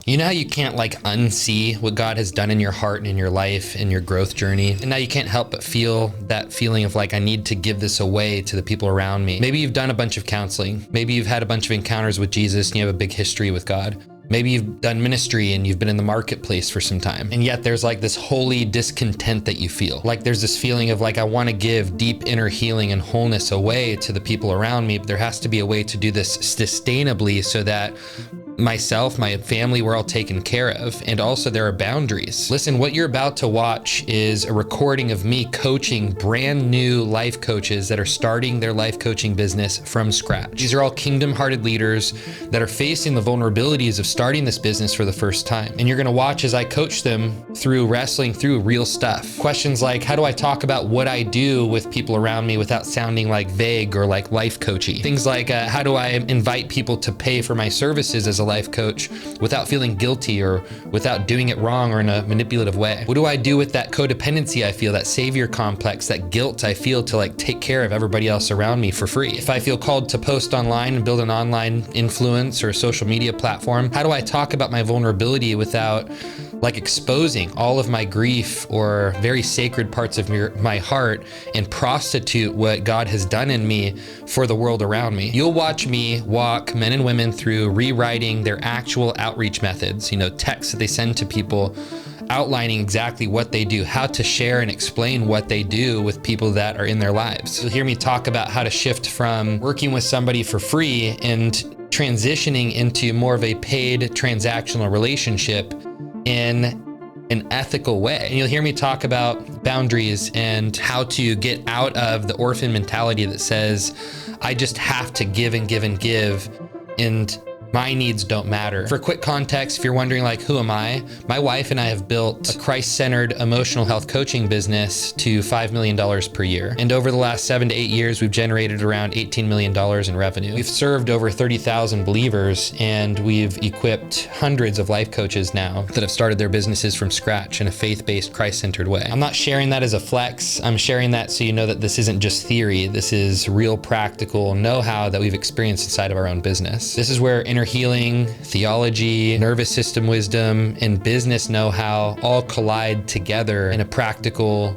You know how you can't like unsee what God has done in your heart and in your life and your growth journey? And now you can't help but feel that feeling of like, I need to give this away to the people around me. Maybe you've done a bunch of counseling. Maybe you've had a bunch of encounters with Jesus and you have a big history with God. Maybe you've done ministry and you've been in the marketplace for some time. And yet there's like this holy discontent that you feel. Like there's this feeling of like, I want to give deep inner healing and wholeness away to the people around me, but there has to be a way to do this sustainably so that myself, my family, we're all taken care of. And also there are boundaries. Listen, what you're about to watch is a recording of me coaching brand new life coaches that are starting their life coaching business from scratch. These are all kingdom-hearted leaders that are facing the vulnerabilities of starting this business for the first time. And you're gonna watch as I coach them through wrestling through real stuff. Questions like, how do I talk about what I do with people around me without sounding like vague or like life coachy? Things like, how do I invite people to pay for my services as a life coach without feeling guilty or without doing it wrong or in a manipulative way? What do I do with that codependency I feel, that savior complex, that guilt I feel to like take care of everybody else around me for free? If I feel called to post online and build an online influence or social media platform, how do I talk about my vulnerability without like exposing all of my grief or very sacred parts of my heart and prostitute what God has done in me for the world around me? You'll watch me walk men and women through rewriting their actual outreach methods, texts that they send to people outlining exactly what they do, how to share and explain what they do with people that are in their lives. You'll hear me talk about how to shift from working with somebody for free and transitioning into more of a paid transactional relationship in an ethical way. And you'll hear me talk about boundaries and how to get out of the orphan mentality that says, I just have to give and give and give, and my needs don't matter. For quick context, if you're wondering like, who am I? My wife and I have built a Christ-centered emotional health coaching business to $5 million per year. And over the last 7 to 8 years, we've generated around $18 million in revenue. We've served over 30,000 believers, and we've equipped hundreds of life coaches now that have started their businesses from scratch in a faith-based, Christ-centered way. I'm not sharing that as a flex. I'm sharing that so you know that this isn't just theory. This is real practical know-how that we've experienced inside of our own business. This is where inner healing, theology, nervous system wisdom, and business know-how all collide together in a practical,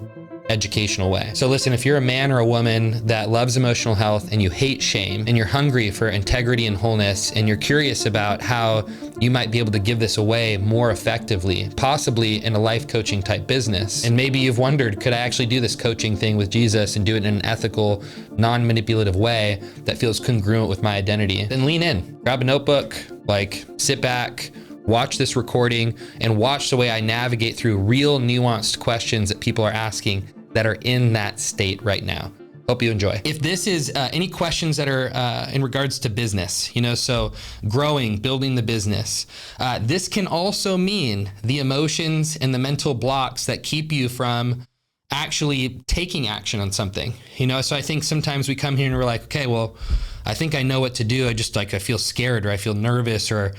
educational way. So listen, if you're a man or a woman that loves emotional health and you hate shame and you're hungry for integrity and wholeness and you're curious about how you might be able to give this away more effectively, possibly in a life coaching type business, and maybe you've wondered, could I actually do this coaching thing with Jesus and do it in an ethical, non-manipulative way that feels congruent with my identity? Then lean in, grab a notebook, sit back, watch this recording, and watch the way I navigate through real nuanced questions that people are asking that are in that state right now. Hope you enjoy. If this is any questions that are in regards to business, so growing, building the business, this can also mean the emotions and the mental blocks that keep you from actually taking action on something. So I think sometimes we come here and we're like, okay, well, I think I know what to do. I feel scared, or I feel nervous, or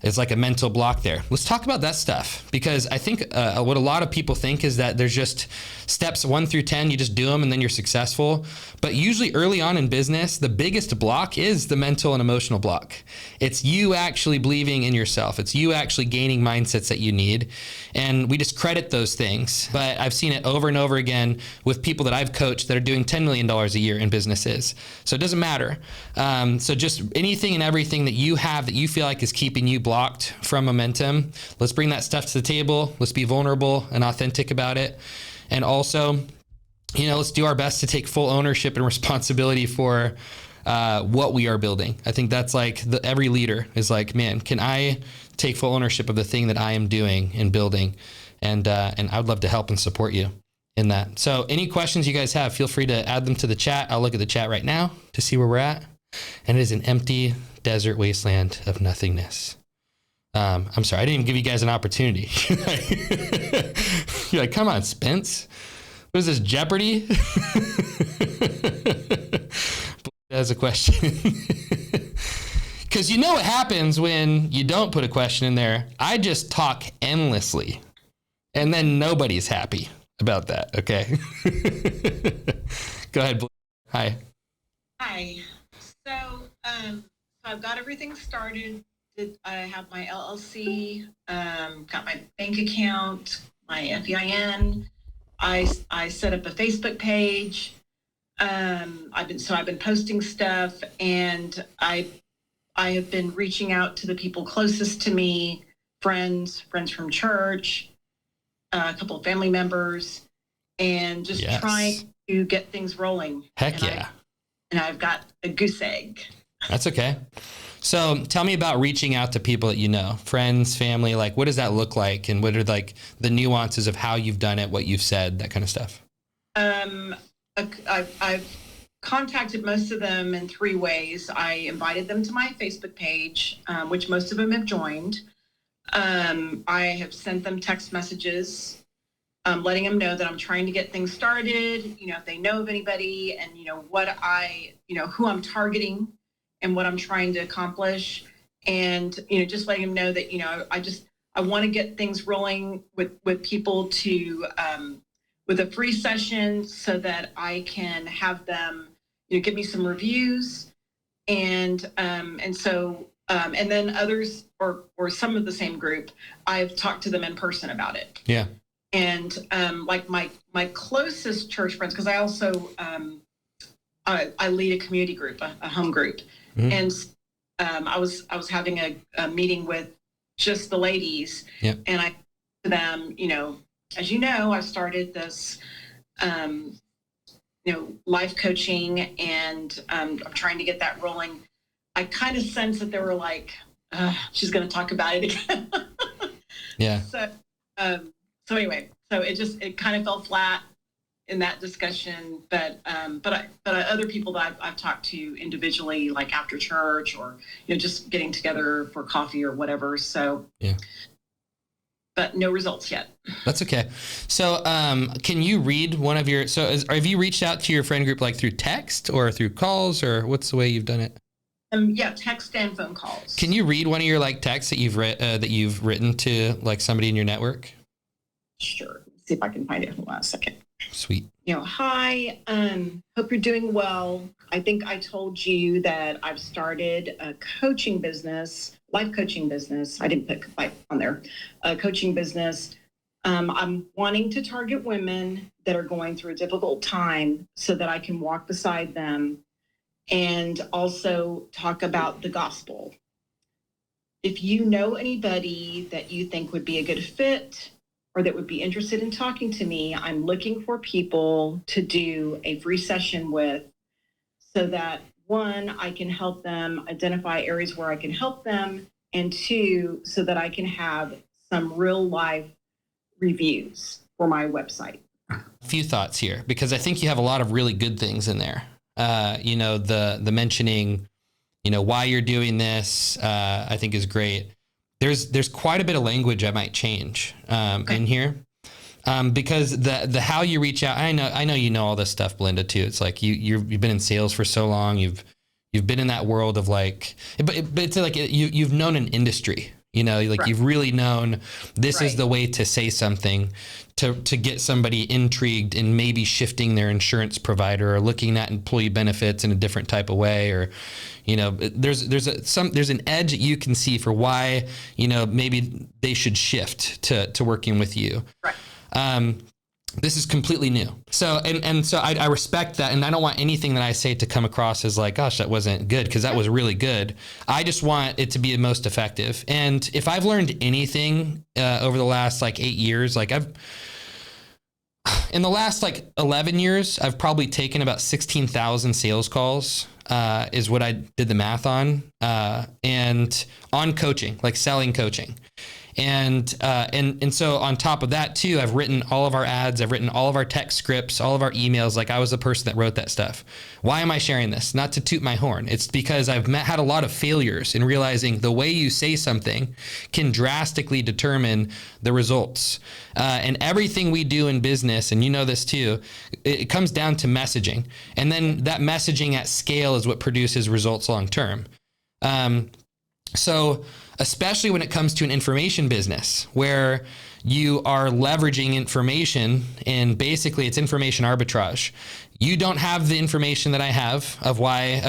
it's like a mental block there. Let's talk about that stuff, because I think what a lot of people think is that there's just steps 1 through 10, you just do them and then you're successful. But usually early on in business, the biggest block is the mental and emotional block. It's you actually believing in yourself. It's you actually gaining mindsets that you need. And we discredit those things. But I've seen it over and over again with people that I've coached that are doing $10 million a year in businesses. So it doesn't matter. So just anything and everything that you have that you feel like is keeping you blocked from momentum, let's bring that stuff to the table. Let's be vulnerable and authentic about it. And also, let's do our best to take full ownership and responsibility for what we are building. I think that's like every leader is like, man, can I take full ownership of the thing that I am doing and building? And I would love to help and support you in that. So any questions you guys have, feel free to add them to the chat. I'll look at the chat right now to see where we're at. And it is an empty desert wasteland of nothingness. I'm sorry, I didn't even give you guys an opportunity. You're like, come on, Spence. What is this, Jeopardy? That's a question. Because you know what happens when you don't put a question in there. I just talk endlessly. And then nobody's happy about that, okay? Go ahead. Hi. Hi. So I've got everything started I have my LLC, got my bank account, my FEIN. I set up a Facebook page. I've been posting stuff, and I have been reaching out to the people closest to me, friends from church, a couple of family members, and just trying to get things rolling. Heck yeah. And I've got a goose egg. That's okay. So tell me about reaching out to people that you know, friends, family, like what does that look like? And what are like the nuances of how you've done it, what you've said, that kind of stuff? I've contacted most of them in 3 ways. I invited them to my Facebook page, which most of them have joined. I have sent them text messages, letting them know that I'm trying to get things started, if they know of anybody, and, who I'm targeting and what I'm trying to accomplish. And, just letting them know that, I want to get things rolling with people to, with a free session so that I can have them, give me some reviews. And then others or some of the same group, I've talked to them in person about it. Yeah. And like my closest church friends, because I also I lead a community group, a home group, and I was having a meeting with just the ladies, and I to them, as you know, I started this life coaching, and I'm trying to get that rolling. I kind of sense that they were like, she's going to talk about it again. Yeah. So anyway, it kind of fell flat in that discussion, but other people that I've talked to individually, like after church or, just getting together for coffee or whatever. So, yeah. But no results yet. That's okay. So, can you read one of your, have you reached out to your friend group like through text or through calls, or what's the way you've done it? Yeah, text and phone calls. Can you read one of your like texts that you've written to like somebody in your network? Sure. Let's see if I can find it. Hold on a second. Sweet. Hi, hope you're doing well. I think I told you that I've started a coaching business, life coaching business. I didn't put life on there. A coaching business. I'm wanting to target women that are going through a difficult time so that I can walk beside them and also talk about the gospel. If you know anybody that you think would be a good fit or that would be interested in talking to me, I'm looking for people to do a free session with so that, 1, I can help them identify areas where I can help them, and 2, so that I can have some real life reviews for my website. A few thoughts here, because I think you have a lot of really good things in there. The mentioning, why you're doing this, I think is great. There's quite a bit of language I might change in here, because the how you reach out. I know you know all this stuff, Belinda, too. It's like you've been in sales for so long. You've been in that world of like, but it's like you've known an industry. Right. You've really known this is the way to say something to get somebody intrigued in maybe shifting their insurance provider or looking at employee benefits in a different type of way, or there's an edge that you can see for why maybe they should shift to working with you. Right. This is completely new. So, and so I respect that. And I don't want anything that I say to come across as like, gosh, that wasn't good, because that was really good. I just want it to be the most effective. And if I've learned anything over the last like 8 years, like in the last like 11 years, I've probably taken about 16,000 sales calls, is what I did the math on, and on coaching, like selling coaching. And so on top of that too, I've written all of our ads, I've written all of our text scripts, all of our emails. Like I was the person that wrote that stuff. Why am I sharing this? Not to toot my horn. It's because I've had a lot of failures in realizing the way you say something can drastically determine the results. And everything we do in business, and you know this too, it comes down to messaging. And then that messaging at scale is what produces results long term. So especially when it comes to an information business where you are leveraging information and basically it's information arbitrage. You don't have the information that I have of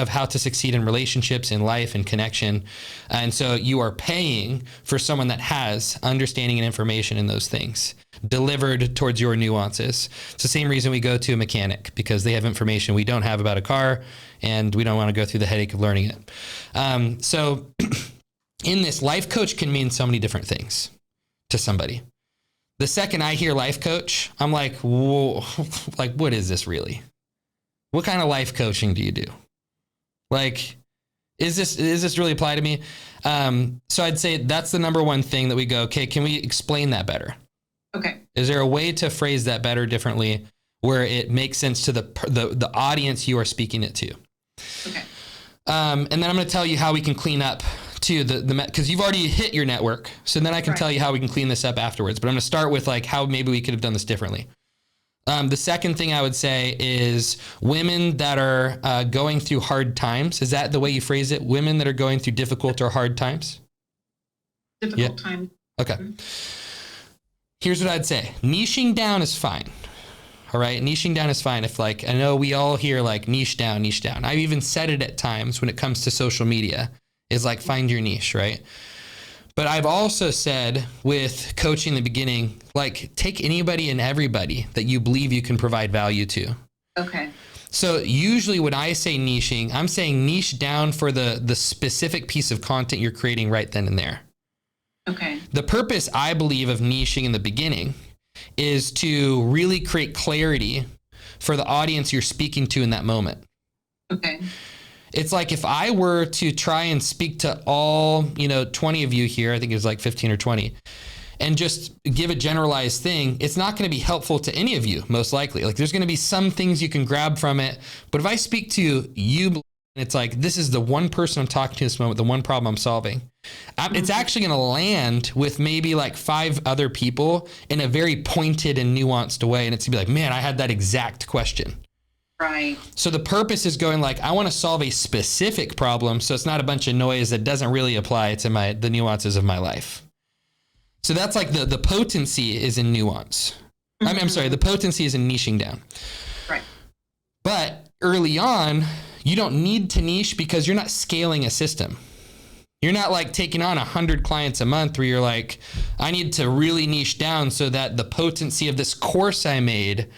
how to succeed in relationships, in life, and connection. And so you are paying for someone that has understanding and information in those things delivered towards your nuances. It's the same reason we go to a mechanic, because they have information we don't have about a car and we don't want to go through the headache of learning it. So in this, life coach can mean so many different things to somebody. The second I hear life coach, I'm like, whoa, like, what is this really? What kind of life coaching do you do? Like, is this really apply to me? So I'd say that's the number one thing that we go, okay, can we explain that better? Okay. Is there a way to phrase that better, differently, where it makes sense to the audience you are speaking it to? Okay. And then I'm going to tell you how we can clean up to because you've already hit your network. So then I can tell you how we can clean this up afterwards. But I'm going to start with like how maybe we could have done this differently. The second thing I would say is women that are going through hard times. Is that the way you phrase it? Women that are going through difficult or hard times? Difficult time. Okay. Here's what I'd say. Niching down is fine. All right. Niching down is fine. If like, I know we all hear like niche down, niche down. I've even said it at times when it comes to social media is like, find your niche, right? But I've also said with coaching in the beginning, like take anybody and everybody that you believe you can provide value to. Okay. So usually when I say niching, I'm saying niche down for the specific piece of content you're creating right then and there. Okay. The purpose, I believe, of niching in the beginning is to really create clarity for the audience you're speaking to in that moment. Okay. It's like if I were to try and speak to all, 20 of you here, I think it was like 15 or 20, and just give a generalized thing, it's not going to be helpful to any of you, most likely. Like there's going to be some things you can grab from it. But if I speak to you, it's like, this is the one person I'm talking to this moment, the one problem I'm solving. It's actually going to land with maybe like 5 other people in a very pointed and nuanced way. And it's gonna be like, man, I had that exact question. Right. So the purpose is going like, I want to solve a specific problem. So it's not a bunch of noise that doesn't really apply to the nuances of my life. So that's like the potency is in nuance. Mm-hmm. I'm sorry, the potency is in niching down. Right. But early on, you don't need to niche because you're not scaling a system. You're not like taking on 100 clients a month where you're like, I need to really niche down so that the potency of this course I made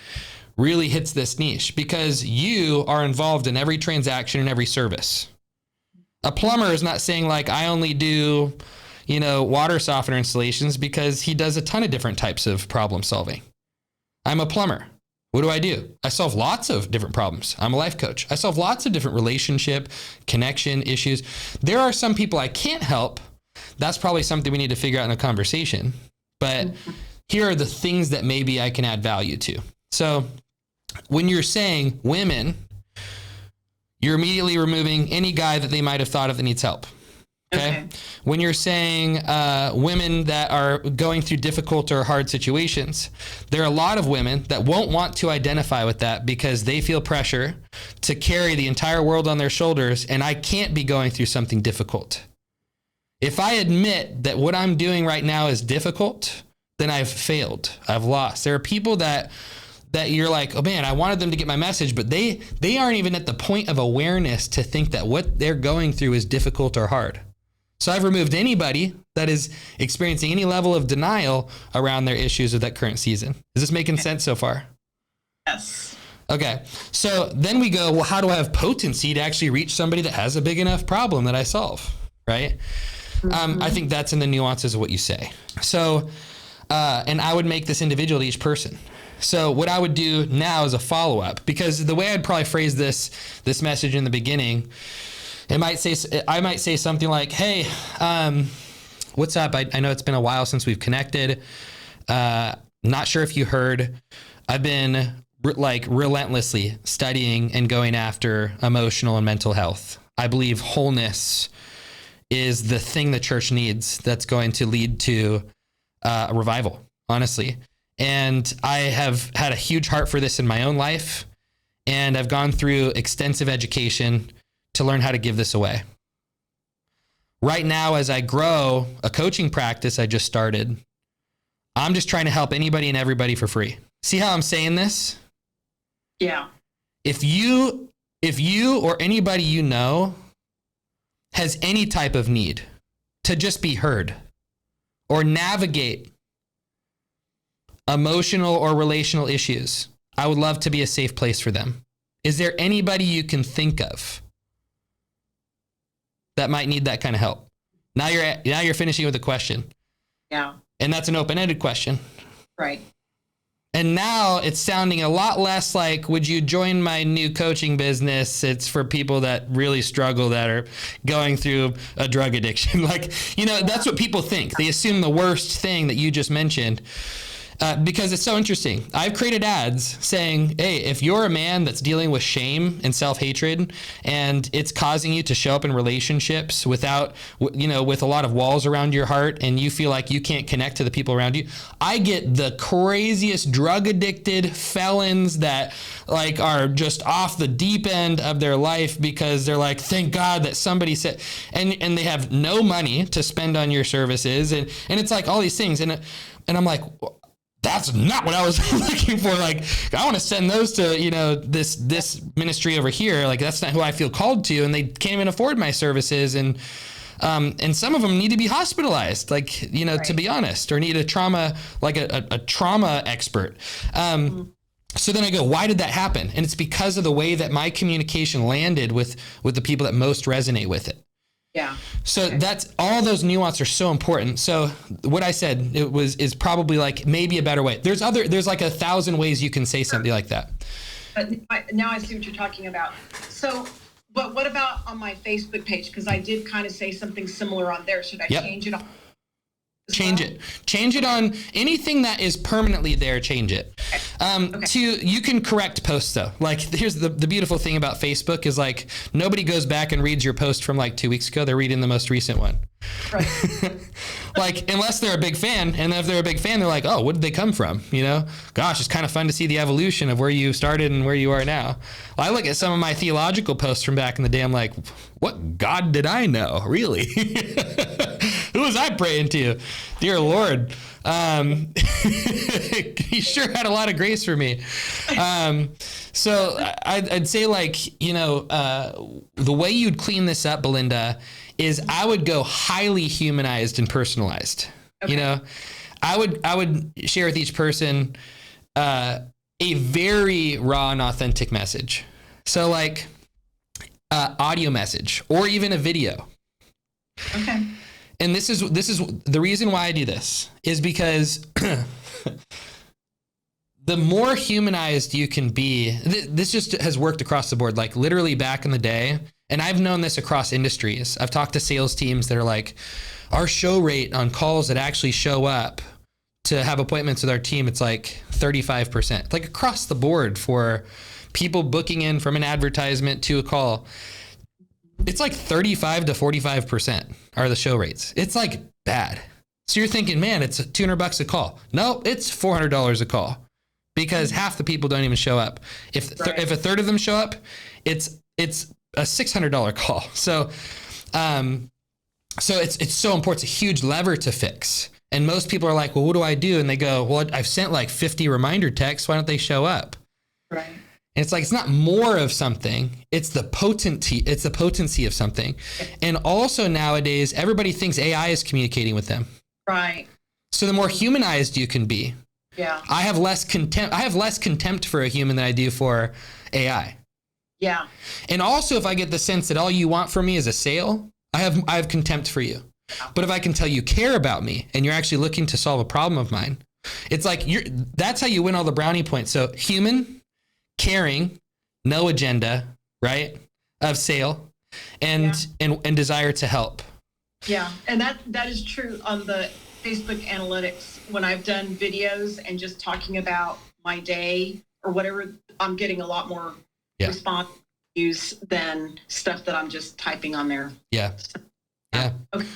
really hits this niche, because you are involved in every transaction and every service. A plumber is not saying like, I only do, water softener installations, because he does a ton of different types of problem solving. I'm a plumber. What do? I solve lots of different problems. I'm a life coach. I solve lots of different relationship, connection issues. There are some people I can't help. That's probably something we need to figure out in a conversation. But here are the things that maybe I can add value to. So when you're saying women, you're immediately removing any guy that they might have thought of that needs help. Okay. When you're saying women that are going through difficult or hard situations, there are a lot of women that won't want to identify with that because they feel pressure to carry the entire world on their shoulders, and I can't be going through something difficult. If I admit that what I'm doing right now is difficult, then I've failed. I've lost. There are people that you're like, oh man, I wanted them to get my message, but they aren't even at the point of awareness to think that what they're going through is difficult or hard. So I've removed anybody that is experiencing any level of denial around their issues of that current season. Is this making sense so far? Yes. Okay. So then we go, well, how do I have potency to actually reach somebody that has a big enough problem that I solve? Right. Mm-hmm. I think that's in the nuances of what you say. So, and I would make this individual to each person. So what I would do now is a follow-up, because the way I'd probably phrase this message in the beginning, I might say something like, hey, what's up? I know it's been a while since we've connected. Not sure if you heard, I've been relentlessly studying and going after emotional and mental health. I believe wholeness is the thing the church needs that's going to lead to a revival, honestly. And I have had a huge heart for this in my own life, and I've gone through extensive education to learn how to give this away. right now, as I grow a coaching practice I just started, I'm just trying to help anybody and everybody for free. See how I'm saying this? Yeah. If you or anybody you know has any type of need to just be heard or navigate emotional or relational issues, I would love to be a safe place for them. Is there anybody you can think of that might need that kind of help? Now you're finishing with a question. Yeah. And that's an open-ended question. Right. And now it's sounding a lot less like, would you join my new coaching business? It's for people that really struggle, that are going through a drug addiction. Like, that's what people think. They assume the worst thing that you just mentioned. Because it's so interesting. I've created ads saying, hey, if you're a man that's dealing with shame and self-hatred and it's causing you to show up in relationships with a lot of walls around your heart and you feel like you can't connect to the people around you, I get the craziest drug addicted felons that like are just off the deep end of their life because they're like, thank God that somebody said, and they have no money to spend on your services. And it's like all these things. And I'm like, that's not what I was looking for. Like, I want to send those to, this ministry over here. Like, that's not who I feel called to. And they can't even afford my services. And some of them need to be hospitalized, like, right. To be honest, or need a trauma, like a trauma expert. So then I go, why did that happen? And it's because of the way that my communication landed with the people that most resonate with it. Yeah. So that's all those nuances are so important. So what I said is probably like maybe a better way. There's like 1,000 ways you can say something like that. But now I see what you're talking about. So, but what about on my Facebook page? Because I did kind of say something similar on there. Should I change it on? Change it on anything that is permanently there. Change it. You can correct posts though. Like, here's the beautiful thing about Facebook is like nobody goes back and reads your post from like 2 weeks ago. They're reading the most recent one. Right. Like, unless they're a big fan, and if they're a big fan, they're like, oh, what did they come from? Gosh, it's kind of fun to see the evolution of where you started and where you are now. Well, I look at some of my theological posts from back in the day. I'm like, what God did I know? Really? Who was I praying to? Dear Lord. He sure had a lot of grace for me. So I'd say like, the way you'd clean this up, Belinda, is I would go highly humanized and personalized. Okay. I would share with each person a very raw and authentic message. So like audio message or even a video. Okay. And this is the reason why I do this is because the more humanized you can be, this just has worked across the board, like literally back in the day. And I've known this across industries. I've talked to sales teams that are like, our show rate on calls that actually show up to have appointments with our team, it's like 35%. Like across the board for people booking in from an advertisement to a call. It's like 35 to 45% are the show rates. It's like bad. So you're thinking, man, it's $200 a call. No, it's $400 a call because half the people don't even show up. If a third of them show up, it's a $600 call. So it's so important. It's a huge lever to fix. And most people are like, well, what do I do? And they go, well, I've sent like 50 reminder texts. Why don't they show up? Right. And it's like, it's not more of something. It's the potency of something. And also nowadays, everybody thinks AI is communicating with them. Right. So the more humanized you can be. Yeah. I have less contempt for a human than I do for AI. Yeah. And also if I get the sense that all you want from me is a sale, I have contempt for you. But if I can tell you care about me and you're actually looking to solve a problem of mine, it's like that's how you win all the brownie points. So human, caring, no agenda, right? Of sale and desire to help. Yeah. And that is true on the Facebook analytics. When I've done videos and just talking about my day or whatever, I'm getting a lot more response views than stuff that I'm just typing on there. Yeah. Yeah. Okay.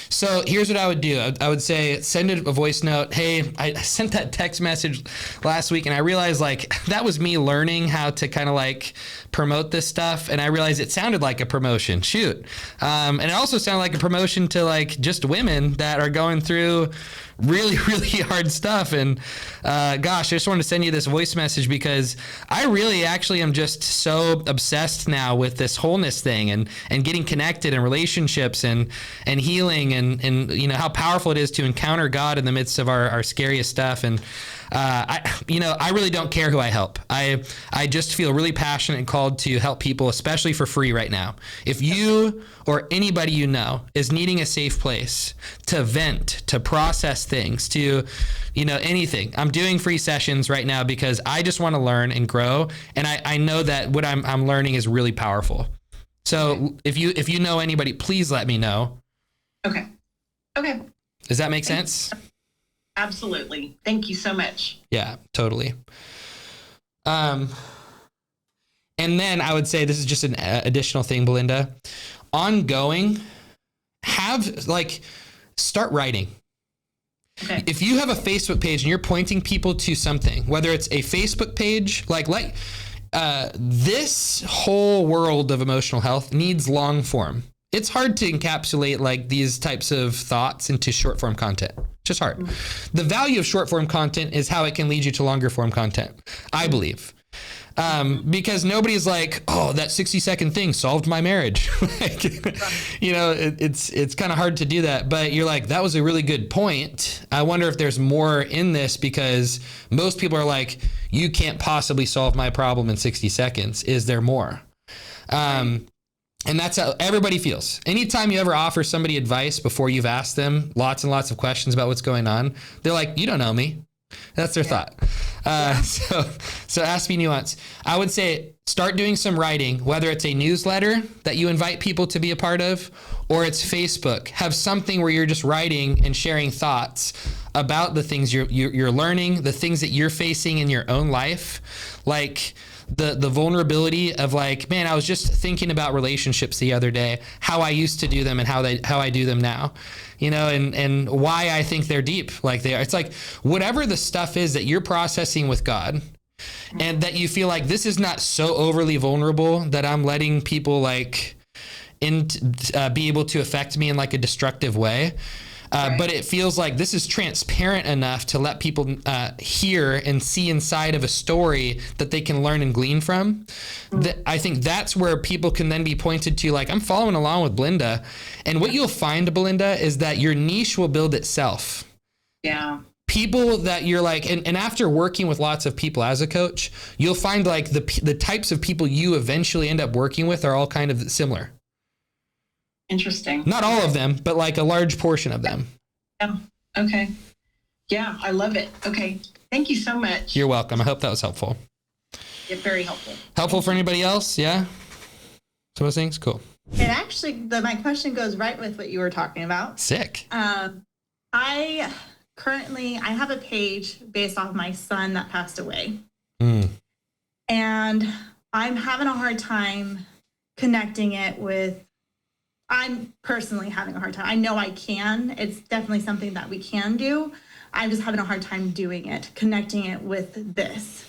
So here's what I would do. I would say, send a voice note. Hey, I sent that text message last week and I realized like that was me learning how to kind of like promote this stuff. And I realized it sounded like a promotion. Shoot. And it also sounded like a promotion to like just women that are going through really, really hard stuff. And gosh, I just wanted to send you this voice message because I really actually am just so obsessed now with this wholeness thing and getting connected and relationships and healing and you know how powerful it is to encounter God in the midst of our scariest stuff. And I really don't care who I help. I just feel really passionate and called to help people, especially for free right now. If you or anybody you know is needing a safe place to vent, to process things, to, anything, I'm doing free sessions right now because I just want to learn and grow. And I know that what I'm learning is really powerful. So if you know anybody, please let me know. Okay. Does that make sense? Absolutely. Thank you so much. Yeah, totally. And then I would say this is just an additional thing, Belinda. Ongoing, start writing. Okay. If you have a Facebook page and you're pointing people to something, whether it's a Facebook page, this whole world of emotional health needs long form. It's hard to encapsulate like these types of thoughts into short form content. Just hard. The value of short form content is how it can lead you to longer form content, I believe. Because nobody's like, oh, that 60-second thing solved my marriage. It's kind of hard to do that. But you're like, that was a really good point. I wonder if there's more in this because most people are like, you can't possibly solve my problem in 60 seconds. Is there more? And that's how everybody feels. Anytime you ever offer somebody advice before you've asked them lots and lots of questions about what's going on, they're like, you don't know me. That's their thought. So ask me nuance. I would say start doing some writing, whether it's a newsletter that you invite people to be a part of, or it's Facebook. Have something where you're just writing and sharing thoughts about the things you're learning, the things that you're facing in your own life. Like the vulnerability of like, man, I was just thinking about relationships the other day, how I used to do them and how I do them now, and why I think they're deep like they are. It's like whatever the stuff is that you're processing with God and that you feel like this is not so overly vulnerable that I'm letting people like be able to affect me in like a destructive way. But it feels like this is transparent enough to let people hear and see inside of a story that they can learn and glean from. I think that's where people can then be pointed to, like, I'm following along with Belinda. And what you'll find, Belinda, is that your niche will build itself. Yeah. People that you're like, and after working with lots of people as a coach, you'll find like the types of people you eventually end up working with are all kind of similar. Interesting. Not all of them, but like a large portion of them. Yeah. Okay. Yeah, I love it. Okay. Thank you so much. You're welcome. I hope that was helpful. Yeah, very helpful. Helpful for anybody else? Yeah? Some of those things? Cool. And actually, my question goes right with what you were talking about. Sick. I have a page based off my son that passed away. And I'm having a hard time connecting it with, I'm personally having a hard time. I know I can. It's definitely something that we can do. I'm just having a hard time doing it, connecting it with this.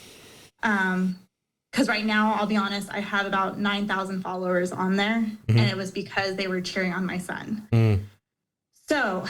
Because right now, I'll be honest, I have about 9,000 followers on there, and it was because they were cheering on my son. So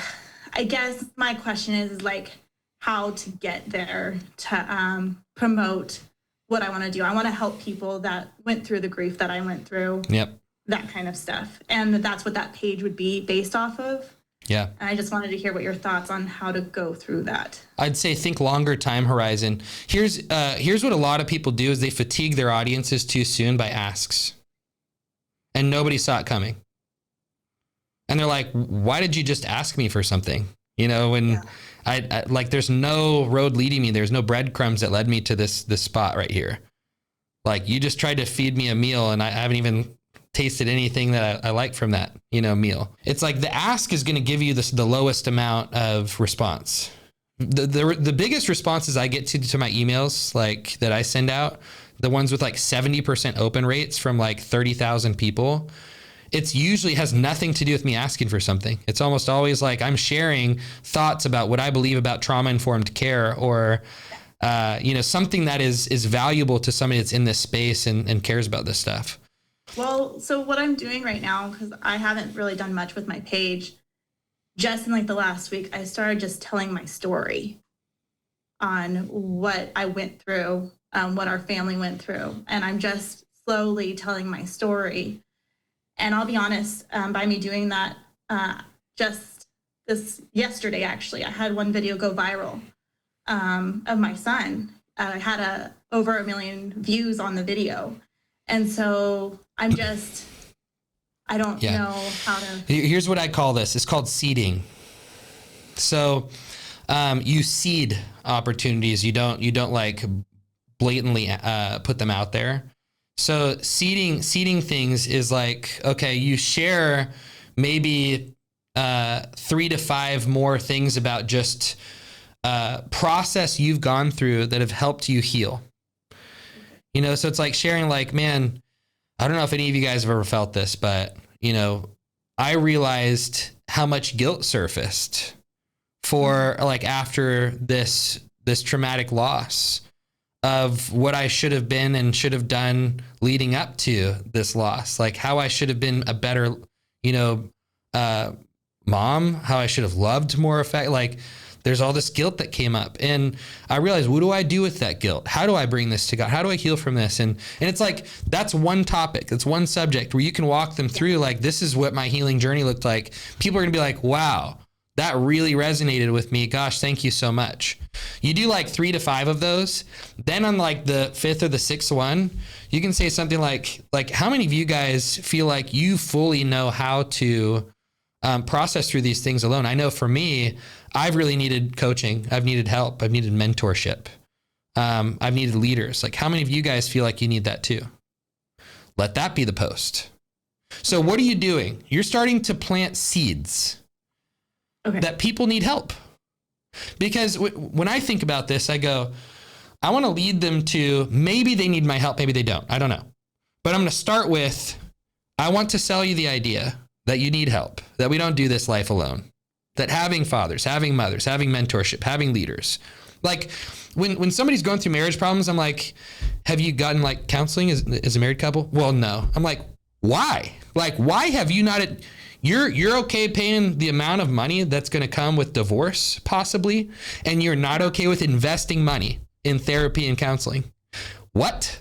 I guess my question is like how to get there to promote what I want to do. I want to help people that went through the grief that I went through. Yep. That kind of stuff. And that's what that page would be based off of. Yeah. And I just wanted to hear what your thoughts on how to go through that. I'd say think longer time horizon. Here's what a lot of people do is they fatigue their audiences too soon by asks. And nobody saw it coming. And they're like, why did you just ask me for something? I like, there's no road leading me. There's no breadcrumbs that led me to this spot right here. Like, you just tried to feed me a meal and I haven't even tasted anything that I like from that, meal. It's like the ask is going to give you the lowest amount of response. The biggest responses I get to my emails, like that I send out, the ones with like 70% open rates from like 30,000 people, it's usually has nothing to do with me asking for something. It's almost always like I'm sharing thoughts about what I believe about trauma-informed care, or something that is valuable to somebody that's in this space and cares about this stuff. Well, so what I'm doing right now, because I haven't really done much with my page, just in like the last week, I started just telling my story on what I went through, what our family went through. And I'm just slowly telling my story. And I'll be honest, by me doing that, just this yesterday, actually, I had one video go viral of my son. I had over 1 million views on the video. And so I don't know how to. Here's what I call this. It's called seeding. So you seed opportunities. You don't like blatantly put them out there. So seeding things is like, okay, you share maybe 3 to 5 more things about just process you've gone through that have helped you heal. So it's like sharing, like, man, I don't know if any of you guys have ever felt this, but, I realized how much guilt surfaced for like after this traumatic loss of what I should have been and should have done leading up to this loss, like how I should have been a better, mom, how I should have loved more like there's all this guilt that came up, and I realized, what do I do with that guilt? How do I bring this to God? How do I heal from this? And it's like, that's one topic. It's one subject where you can walk them through, like, this is what my healing journey looked like. People are gonna be like, wow, that really resonated with me. Gosh, thank you so much. You do like 3 to 5 of those. Then on like the 5th or the 6th one, you can say something like, how many of you guys feel like you fully know how to process through these things alone? I know for me, I've really needed coaching. I've needed help. I've needed mentorship. I've needed leaders. Like, how many of you guys feel like you need that too? Let that be the post. So what are you doing? You're starting to plant seeds that people need help. Because when I think about this, I go, I want to lead them to, maybe they need my help, maybe they don't. I don't know. But I'm going to start with, I want to sell you the idea that you need help, that we don't do this life alone, that having fathers, having mothers, having mentorship, having leaders. Like when somebody's going through marriage problems, I'm like, have you gotten like counseling as a married couple? Well, no. I'm like, why? Like, why have you not, you're okay paying the amount of money that's going to come with divorce possibly, and you're not okay with investing money in therapy and counseling? What?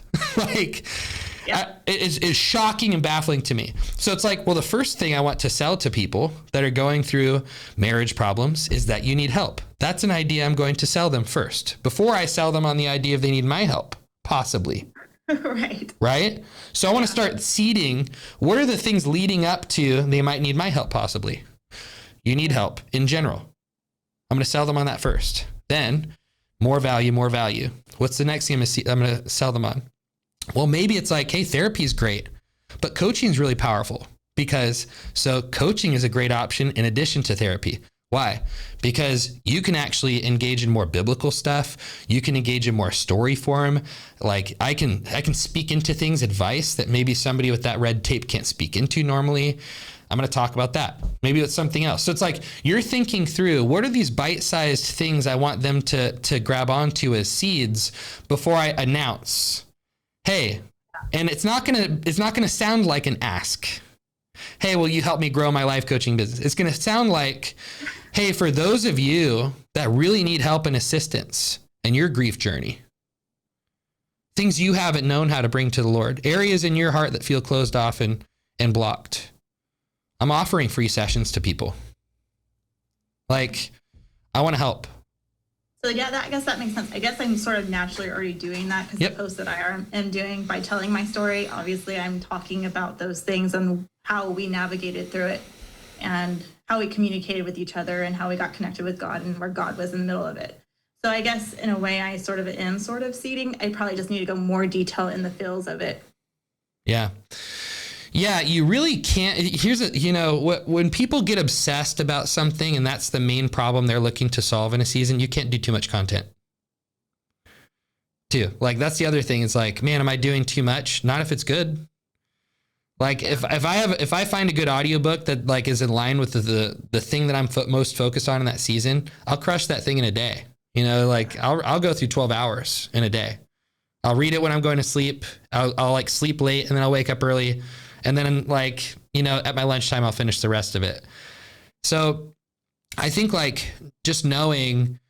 It's shocking and baffling to me. So it's like, well, the first thing I want to sell to people that are going through marriage problems is that you need help. That's an idea I'm going to sell them first, before I sell them on the idea if they need my help, possibly. Right? So I want to start seeding. What are the things leading up to they might need my help, possibly? You need help in general. I'm going to sell them on that first. Then more value, more value. What's the next thing I'm going to sell them on? Well, maybe it's like, hey, therapy is great, but coaching is really powerful, because coaching is a great option in addition to therapy. Why? Because you can actually engage in more biblical stuff. You can engage in more story form. Like I can speak into things, advice that maybe somebody with that red tape can't speak into normally. I'm going to talk about that. Maybe it's something else. So it's like you're thinking through, what are these bite-sized things I want them to grab onto as seeds before I announce, hey, and it's not gonna sound like an ask. Hey, will you help me grow my life coaching business? It's gonna sound like, hey, for those of you that really need help and assistance in your grief journey, things you haven't known how to bring to the Lord, areas in your heart that feel closed off and blocked, I'm offering free sessions to people. Like, I want to help. So yeah, I guess that makes sense. I guess I'm sort of naturally already doing that, because the post that I am doing by telling my story, obviously I'm talking about those things and how we navigated through it and how we communicated with each other and how we got connected with God and where God was in the middle of it. So I guess in a way I sort of am sort of seeding. I probably just need to go more detail in the feels of it. Yeah. Yeah, you really can't. When people get obsessed about something and that's the main problem they're looking to solve in a season, you can't do too much content. Too. Like, that's the other thing. It's like, man, am I doing too much? Not if it's good. Like if I find a good audiobook that like is in line with the thing that I'm most focused on in that season, I'll crush that thing in a day. You know, like I'll go through 12 hours in a day. I'll read it when I'm going to sleep. I'll like sleep late and then I'll wake up early. And then like, you know, at my lunchtime, I'll finish the rest of it. So I think like just knowing,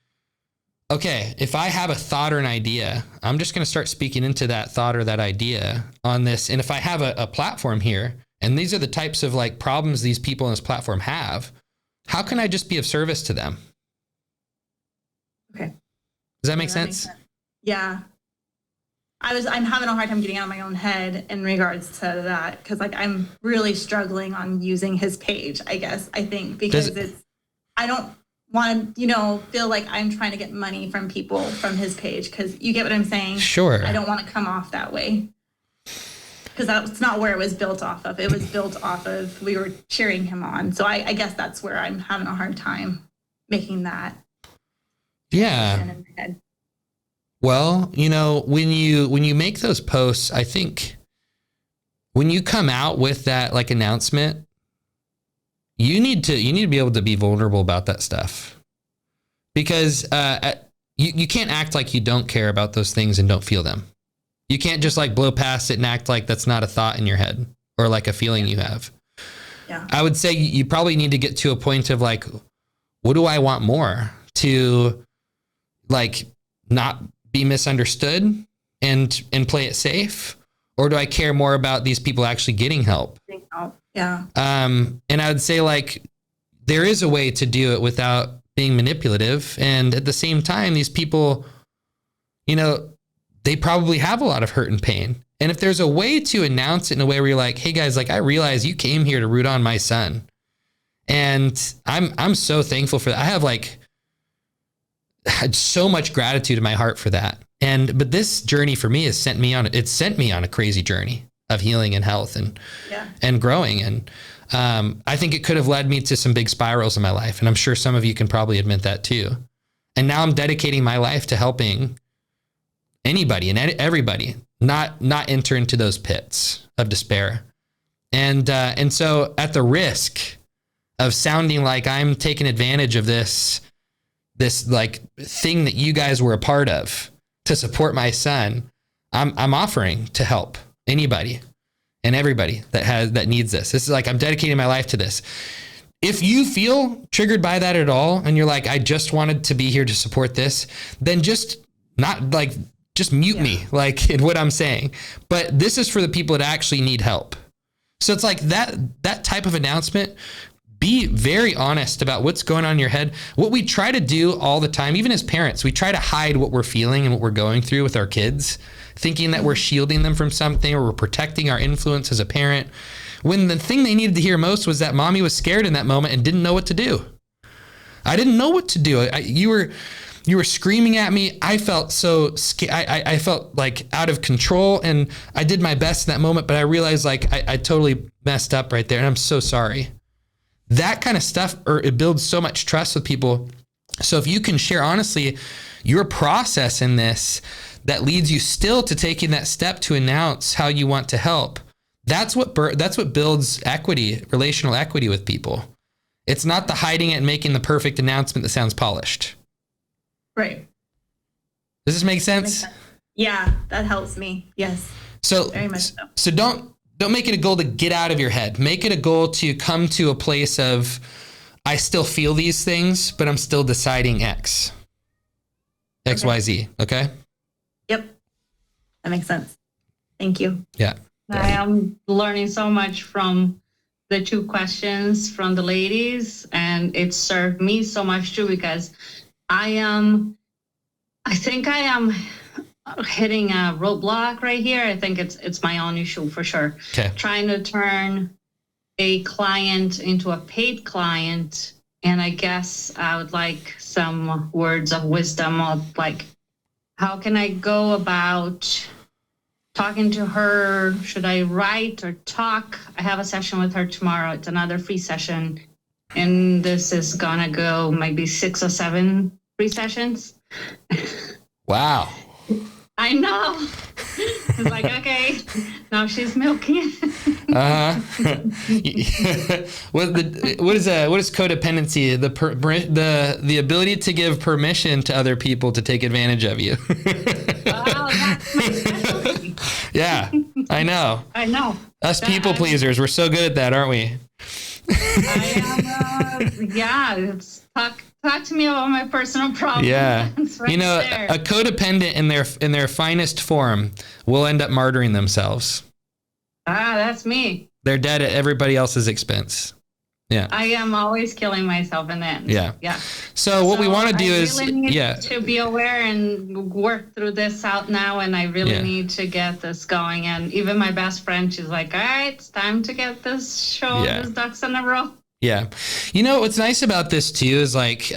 okay, if I have a thought or an idea, I'm just going to start speaking into that thought or that idea on this. And if I have a platform here, and these are the types of like problems these people on this platform have, how can I just be of service to them? Okay. Does that make sense? Yeah. I'm having a hard time getting out of my own head in regards to that. Cause like, I'm really struggling on using his page, I guess, I think, because I don't want to, you know, feel like I'm trying to get money from people from his page. Cause you get what I'm saying? Sure. I don't want to come off that way. Cause that's not where it was built off of. It was built off of, we were cheering him on. So I guess that's where I'm having a hard time making that. Yeah. In my head. Well, you know, when you make those posts, I think when you come out with that like announcement, you need to be able to be vulnerable about that stuff, because you can't act like you don't care about those things and don't feel them. You can't just like blow past it and act like that's not a thought in your head or like a feeling you have. Yeah. I would say you probably need to get to a point of like, what do I want more to like not be misunderstood and play it safe? Or do I care more about these people actually getting help? Yeah. And I would say like, there is a way to do it without being manipulative. And at the same time, these people, you know, they probably have a lot of hurt and pain. And if there's a way to announce it in a way where you're like, hey guys, like I realize you came here to root on my son. And I'm so thankful for that. I have like had so much gratitude in my heart for that. But this journey for me has sent me on a crazy journey of healing and health and growing. And I think it could have led me to some big spirals in my life. And I'm sure some of you can probably admit that too. And now I'm dedicating my life to helping anybody and everybody not enter into those pits of despair. And so at the risk of sounding like I'm taking advantage of this like thing that you guys were a part of to support my son, I'm offering to help anybody and everybody that needs this. This is like, I'm dedicating my life to this. If you feel triggered by that at all, and you're like, I just wanted to be here to support this, then just mute me, like in what I'm saying. But this is for the people that actually need help. So it's like that type of announcement. Be very honest about what's going on in your head. What we try to do all the time, even as parents, we try to hide what we're feeling and what we're going through with our kids, thinking that we're shielding them from something or we're protecting our influence as a parent, when the thing they needed to hear most was that mommy was scared in that moment and didn't know what to do. I didn't know what to do. You were screaming at me. I felt so scared. I felt like out of control, and I did my best in that moment, but I realized like I totally messed up right there, and I'm so sorry. That kind of stuff, it builds so much trust with people. So if you can share honestly your process in this that leads you still to taking that step to announce how you want to help, that's what builds equity, relational equity with people. It's not the hiding it and making the perfect announcement that sounds polished. Right. Does this make sense? Yeah, that helps me. Yes. So very much so. So don't make it a goal to get out of your head. Make it a goal to come to a place of, I still feel these things, but I'm still deciding X, Y, Z. Okay. Yep. That makes sense. Thank you. Yeah. I am learning so much from the 2 questions from the ladies, and it served me so much too, because I think I am hitting a roadblock right here. I think it's my own issue for sure. Okay. Trying to turn a client into a paid client. And I guess I would like some words of wisdom of like, how can I go about talking to her? Should I write or talk? I have a session with her tomorrow. It's another free session. And this is gonna go maybe 6 or 7 free sessions. Wow. I know. It's like, okay, now she's milking it. What is codependency? The ability to give permission to other people to take advantage of you. Wow, that's my specialty. Yeah, I know. I know. Us people pleasers, we're so good at that, aren't we? I am, it's talk to me about my personal problems. Yeah. Right You know, there. a codependent in their finest form will end up martyring themselves. That's me. They're dead at everybody else's expense. Yeah. I am always killing myself in the end. Yeah. Yeah. So what we want to do I is, really need to be aware and work through this out now. And I really need to get this going. And even my best friend, she's like, all right, it's time to get this these ducks in a row. Yeah. You know, what's nice about this too is like,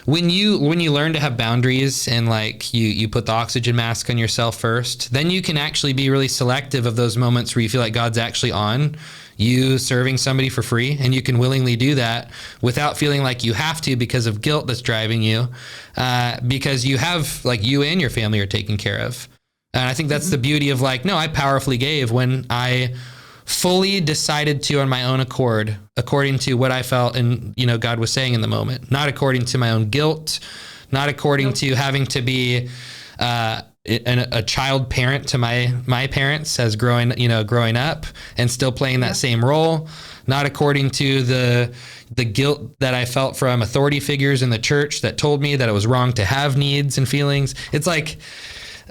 when you learn to have boundaries and like you put the oxygen mask on yourself first, then you can actually be really selective of those moments where you feel like God's actually on you serving somebody for free. And you can willingly do that without feeling like you have to because of guilt that's driving you, because you have like you and your family are taken care of. And I think that's the beauty of like, no, I powerfully gave when I fully decided to on my own accord, according to what I felt and, you know, God was saying in the moment, not according to my own guilt, not according to having to be a child parent to my parents as growing up and still playing that same role, not according to the guilt that I felt from authority figures in the church that told me that it was wrong to have needs and feelings. It's like,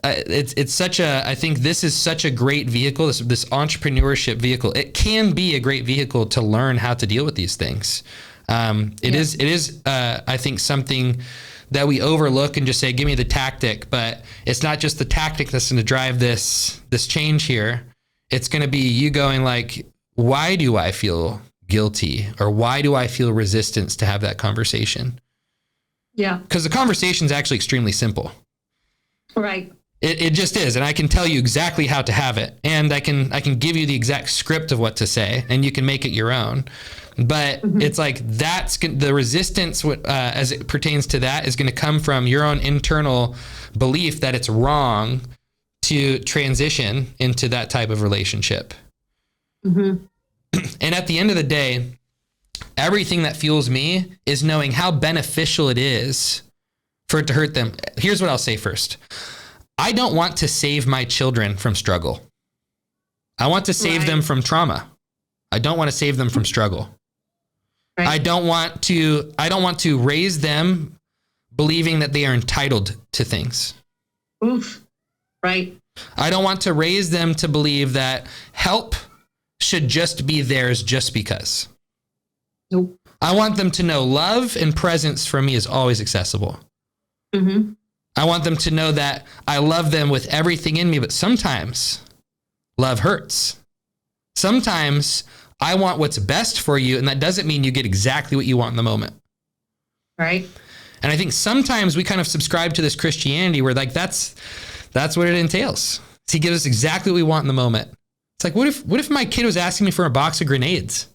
I think this is such a great vehicle, this entrepreneurship vehicle. It can be a great vehicle to learn how to deal with these things. It is, I think, something that we overlook and just say, give me the tactic, but it's not just the tactic that's going to drive this change here. It's going to be you going like, why do I feel guilty? Or why do I feel resistance to have that conversation? Yeah. Because the conversation is actually extremely simple. Right. It just is, and I can tell you exactly how to have it, and I can give you the exact script of what to say, and you can make it your own. But it's like the resistance as it pertains to that is going to come from your own internal belief that it's wrong to transition into that type of relationship. And at the end of the day, everything that fuels me is knowing how beneficial it is for it to hurt them. Here's what I'll say first. I don't want to save my children from struggle. I want to save them from trauma. I don't want to save them from struggle. Right. I don't want to raise them believing that they are entitled to things. Oof. Right. I don't want to raise them to believe that help should just be theirs just because. Nope. I want them to know love and presence from me is always accessible. I want them to know that I love them with everything in me, but sometimes love hurts. Sometimes I want what's best for you, and that doesn't mean you get exactly what you want in the moment. Right. And I think sometimes we kind of subscribe to this Christianity where like that's what it entails. He gives us exactly what we want in the moment. It's like, what if my kid was asking me for a box of grenades?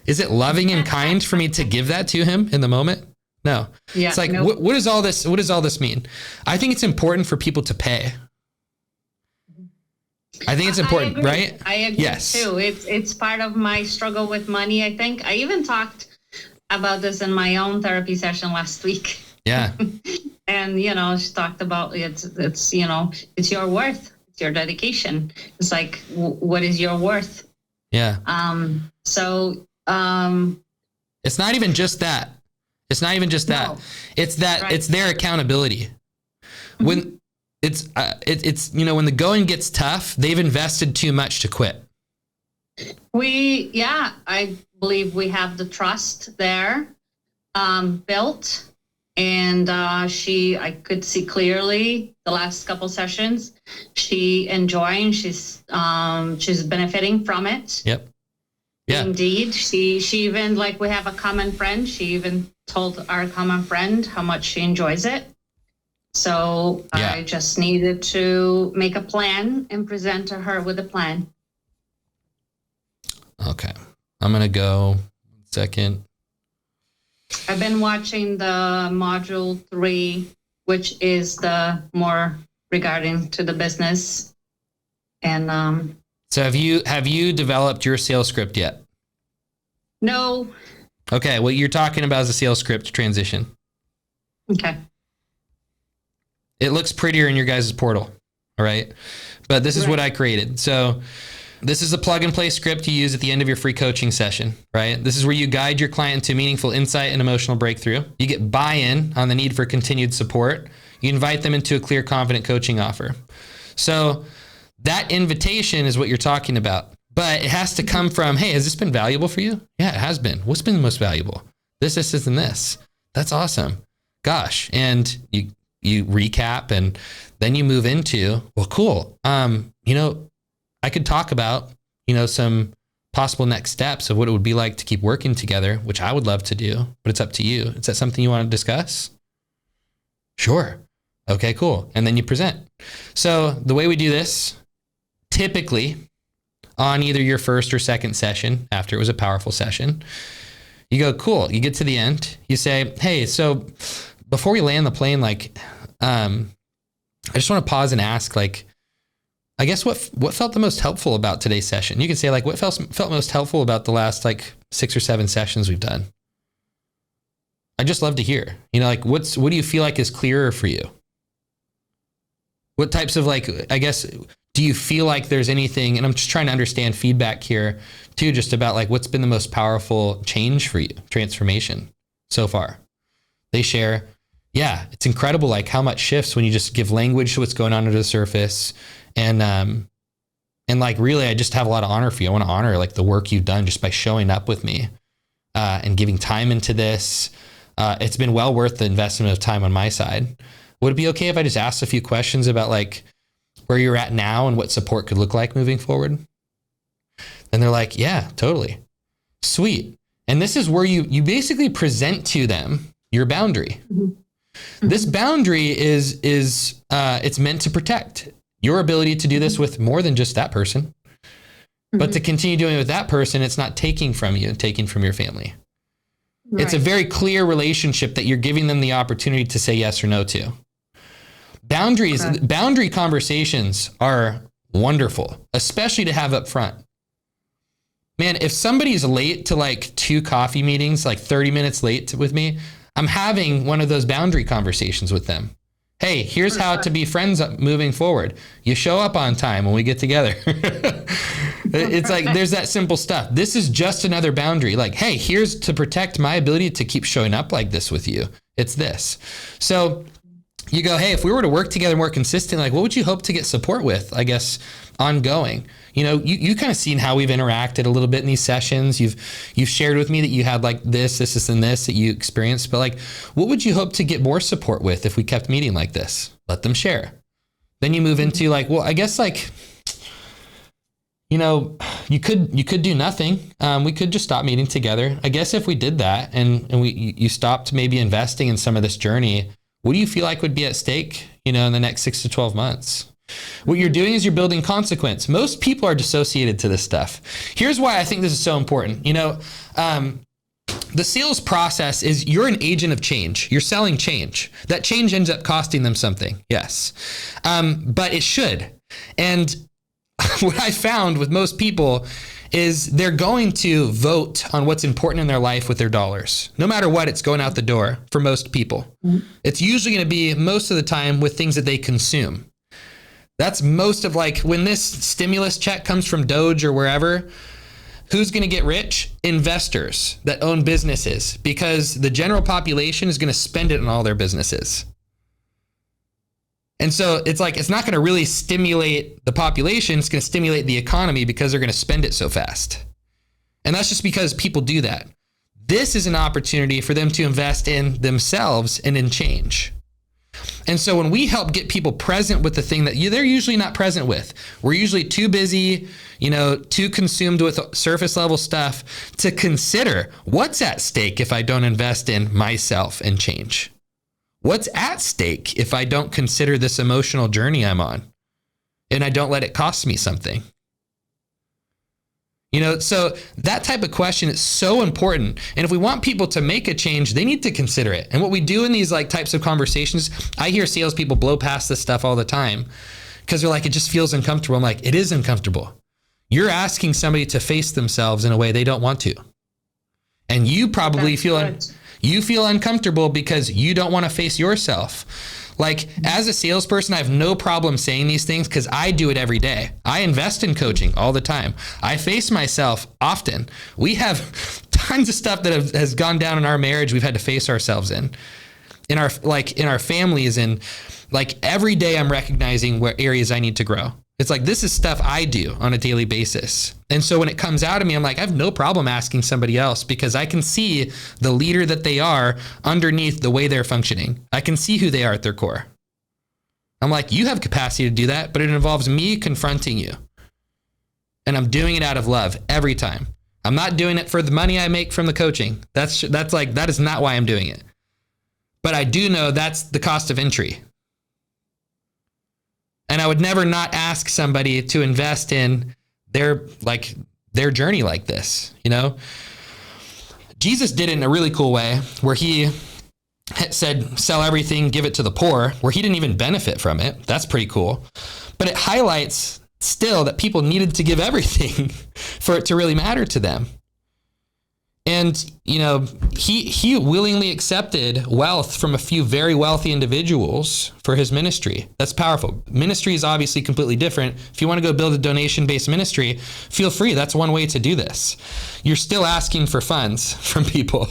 Is it loving and kind for me to give that to him in the moment? No. Yeah, it's like, what does all this mean? I think it's important for people to pay. I think it's important, right? I agree too. It's part of my struggle with money, I think. I even talked about this in my own therapy session last week. Yeah. And, she talked about it's your worth. It's your dedication. It's like, what is your worth? Yeah. It's not even just that. It's not even just that. No. It's that it's their accountability. When it's when the going gets tough, they've invested too much to quit. I believe we have the trust there built, and I could see clearly the last couple sessions she enjoying, she's benefiting from it. Yep. Yeah. Indeed. She even, like, we have a common friend. She even told our common friend how much she enjoys it. So I just needed to make a plan and present to her with a plan. Okay. I'm going to go 1 second. I've been watching the module 3, which is the more regarding to the business. And So have you developed your sales script yet? no, Okay, what you're talking about is a sales script transition. okay, It looks prettier in your guys' portal, all right? But this is what I created. So this is a plug and play script you use at the end of your free coaching session, right? This is where you guide your client to meaningful insight and emotional breakthrough. You get buy-in on the need for continued support. You invite them into a clear, confident coaching offer. So that invitation is what you're talking about, but it has to come from, hey, has this been valuable for you? Yeah, it has been. What's been the most valuable? This, and this. That's awesome. Gosh. And you recap, and then you move into, well, cool. I could talk about, some possible next steps of what it would be like to keep working together, which I would love to do, but it's up to you. Is that something you want to discuss? Sure. Okay, cool. And then you present. So the way we do this, typically on either your first or second session, after it was a powerful session, you go, cool. You get to the end. You say, hey, so before we land the plane, I just want to pause and ask, I guess what felt the most helpful about today's session? You can say what felt most helpful about the last 6 or 7 sessions we've done. I'd just love to hear, what do you feel like is clearer for you? What types of do you feel like there's anything, and I'm just trying to understand feedback here too, just about what's been the most powerful change for you, transformation so far. They share, yeah, it's incredible how much shifts when you just give language to what's going on under the surface. And really, I just have a lot of honor for you. I want to honor the work you've done just by showing up with me and giving time into this. It's been well worth the investment of time on my side. Would it be okay if I just asked a few questions about where you're at now and what support could look like moving forward? And they're like, yeah, totally. Sweet. And this is where you basically present to them your boundary. Mm-hmm. This boundary is it's meant to protect your ability to do this with more than just that person, but to continue doing it with that person, it's not taking from you and taking from your family. Right. It's a very clear relationship that you're giving them the opportunity to say yes or no to. Boundary conversations are wonderful, especially to have up front. Man, if somebody's late to 2 coffee meetings, 30 minutes late with me, I'm having one of those boundary conversations with them. Hey, here's how to be friends moving forward. You show up on time when we get together. It's there's that simple stuff. This is just another boundary. Hey, here's to protect my ability to keep showing up like this with you. It's this. So you go, hey, if we were to work together more consistently, what would you hope to get support with, I guess, ongoing? You kind of seen how we've interacted a little bit in these sessions. You've shared with me that you had this, and this that you experienced, but what would you hope to get more support with if we kept meeting like this? Let them share. Then you move into well, I guess you could do nothing. We could just stop meeting together. I guess if we did that and you stopped maybe investing in some of this journey, what do you feel like would be at stake, in the next 6 to 12 months? What you're doing is you're building consequence. Most people are dissociated to this stuff. Here's why I think this is so important. The sales process is you're an agent of change. You're selling change. That change ends up costing them something. Yes. But it should. And what I found with most people is they're going to vote on what's important in their life with their dollars. No matter what, it's going out the door for most people. Mm-hmm. It's usually going to be most of the time with things that they consume. That's most of when this stimulus check comes from Doge or wherever, who's going to get rich? Investors that own businesses, because the general population is going to spend it on all their businesses. And so it's it's not going to really stimulate the population. It's going to stimulate the economy because they're going to spend it so fast. And that's just because people do that. This is an opportunity for them to invest in themselves and in change. And so when we help get people present with the thing that they're usually not present with, we're usually too busy, too consumed with surface level stuff to consider what's at stake if I don't invest in myself and change. What's at stake if I don't consider this emotional journey I'm on and I don't let it cost me something? You know, so that type of question is so important. And if we want people to make a change, they need to consider it. And what we do in these like types of conversations, I hear salespeople blow past this stuff all the time because they're like, it just feels uncomfortable. I'm like, it is uncomfortable. You're asking somebody to face themselves in a way they don't want to. And you probably you feel uncomfortable because you don't want to face yourself. Like as a salesperson, I have no problem saying these things because I do it every day. I invest in coaching all the time. I face myself often. We have tons of stuff that has gone down in our marriage we've had to face ourselves in our families, and like every day I'm recognizing where areas I need to grow. It's like, this is stuff I do on a daily basis. And so when it comes out of me, I'm like, I have no problem asking somebody else because I can see the leader that they are underneath the way they're functioning. I can see who they are at their core. I'm like, you have capacity to do that, but it involves me confronting you. And I'm doing it out of love every time. I'm not doing it for the money I make from the coaching. That is not why I'm doing it. But I do know that's the cost of entry. And I would never not ask somebody to invest in their journey like this, you know? Jesus did it in a really cool way where he said, sell everything, give it to the poor, where he didn't even benefit from it. That's pretty cool. But it highlights still that people needed to give everything for it to really matter to them. And, you know, he willingly accepted wealth from a few very wealthy individuals for his ministry. That's powerful. Ministry is obviously completely different. If you want to go build a donation-based ministry, feel free. That's one way to do this. You're still asking for funds from people,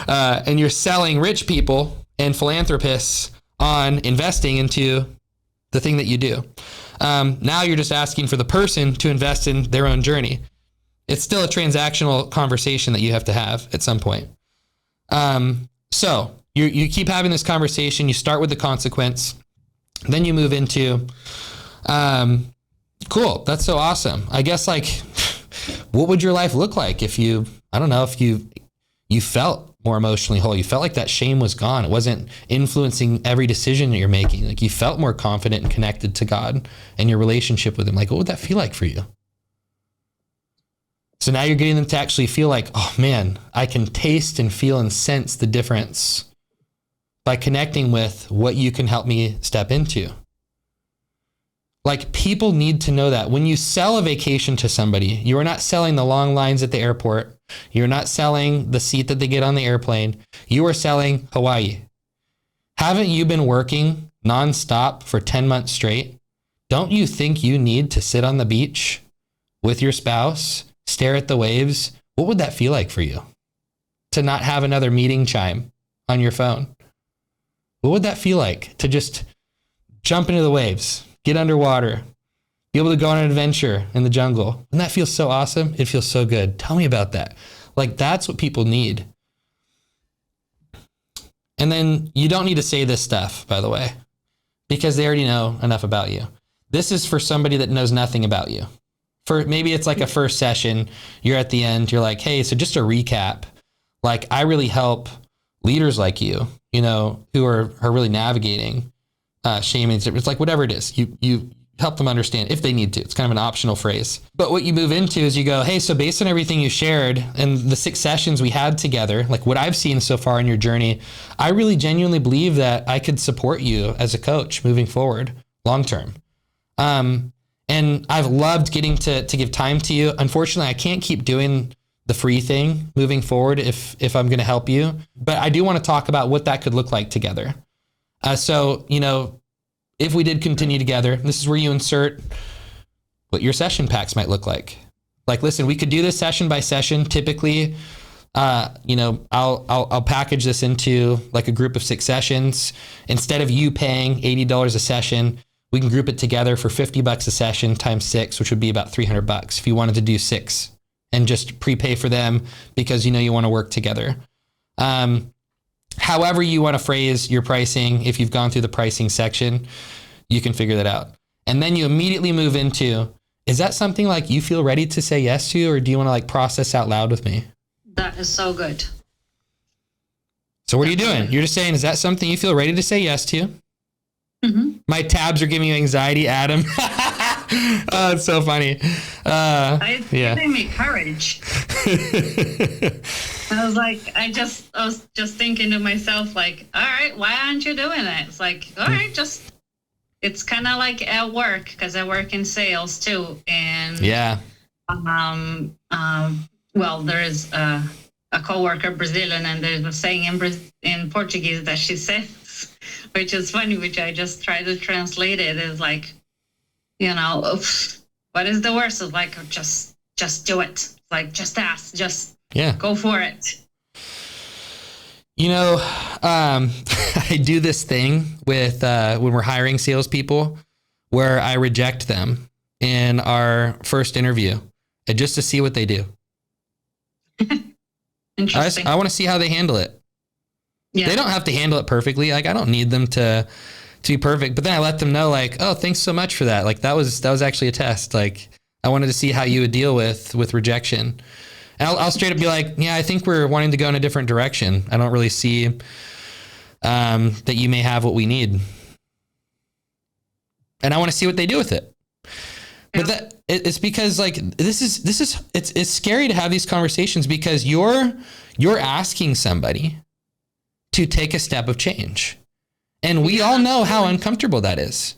and you're selling rich people and philanthropists on investing into the thing that you do. Now you're just asking for the person to invest in their own journey. It's still a transactional conversation that you have to have at some point. So you keep having this conversation. You start with the consequence. Then you move into, cool, that's so awesome. I guess like, what would your life look like if you felt more emotionally whole? You felt like that shame was gone. It wasn't influencing every decision that you're making. Like you felt more confident and connected to God and your relationship with him. Like, what would that feel like for you? So now you're getting them to actually feel like, oh man, I can taste and feel and sense the difference by connecting with what you can help me step into. Like people need to know that when you sell a vacation to somebody, you are not selling the long lines at the airport. You're not selling the seat that they get on the airplane. You are selling Hawaii. Haven't you been working nonstop for 10 months straight? Don't you think you need to sit on the beach with your spouse, stare at the waves? What would that feel like for you? To not have another meeting chime on your phone? What would that feel like to just jump into the waves, get underwater, be able to go on an adventure in the jungle? Wouldn't that feel so awesome? It feels so good. Tell me about that. Like that's what people need. And then you don't need to say this stuff, by the way, because they already know enough about you. This is for somebody that knows nothing about you. For maybe it's like a first session, you're at the end, you're like, hey, so just a recap, like I really help leaders like you, you know, who are really navigating shaming. It's like whatever it is, you help them understand if they need to. It's kind of an optional phrase. But what you move into is you go, hey, so based on everything you shared and the 6 sessions we had together, like what I've seen so far in your journey, I really genuinely believe that I could support you as a coach moving forward long term. And I've loved getting to give time to you. Unfortunately, I can't keep doing the free thing moving forward if I'm going to help you. But I do want to talk about what that could look like together. So, you know, if we did continue together, this is where you insert what your session packs might look like. Like, listen, we could do this session by session. Typically, you know, I'll package this into like a group of 6 sessions. Instead of you paying $80 a session, we can group it together for $50 a session times 6, which would be about $300 if you wanted to do 6 and just prepay for them because you know you want to work together. However you want to phrase your pricing, if you've gone through the pricing section, you can figure that out. And then you immediately move into, is that something like you feel ready to say yes to, or do you want to like process out loud with me? That is so good. So what are you doing? You're just saying, is that something you feel ready to say yes to? Mm-hmm. My tabs are giving you anxiety, Adam. Oh, it's so funny. It's Yeah. giving me courage. I was just thinking to myself, like, all right, why aren't you doing it? It's like, all right, it's kind of like at work, because I work in sales too. And Yeah. well, there is a coworker, Brazilian, and there's a saying in Portuguese that she says, which is funny, which I just try to translate it, is like, what is the worst? It's like, just do it. It's like, just ask, just go for it. I do this thing with when we're hiring salespeople where I reject them in our first interview and just to see what they do. Interesting. I want to see how they handle it. Yeah. They don't have to handle it perfectly. Like, I don't need them to be perfect, but then I let them know, like, oh, thanks so much for that. Like, that was actually a test. Like, I wanted to see how you would deal with rejection. And I'll straight up be like, yeah, I think we're wanting to go in a different direction. I don't really see that you may have what we need. And I want to see what they do with it. Yeah. But it's because, like, it's scary to have these conversations because you're asking somebody to take a step of change. And we all know how uncomfortable that is.